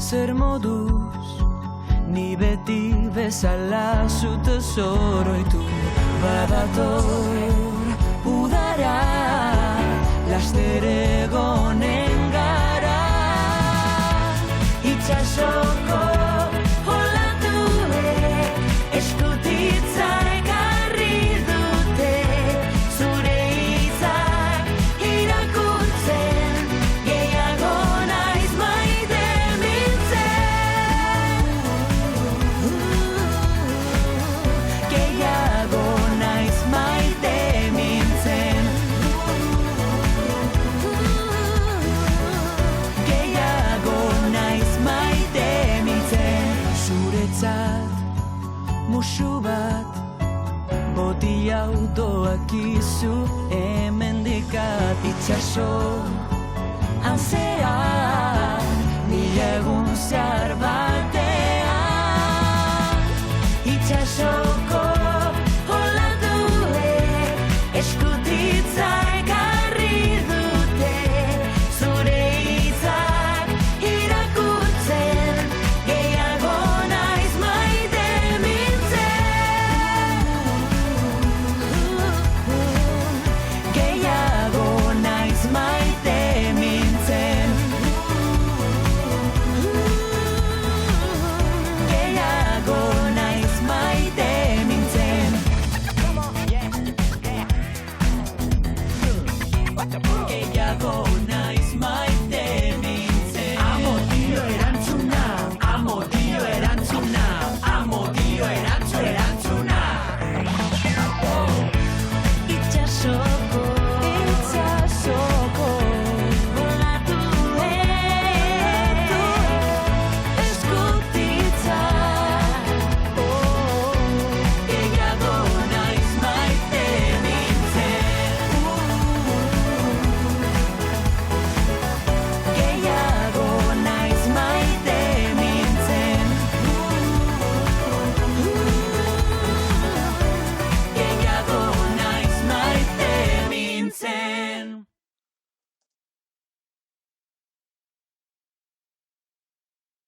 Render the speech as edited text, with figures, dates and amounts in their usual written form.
zer moduz, ni beti bezala zu tesoroitu. Badator udara, laster egonen gara, itxasoko olatuek eskutitza ekarri dute, zure hitzak irakurtzen, gehiago naiz maite mintzen, gehiago naiz maite mintzen, gehiago naiz maite mintzen. Zuretzat musu bat, boti autoak izu hemendikat, itxaso antzean, mila egun zehar batean, itxasoko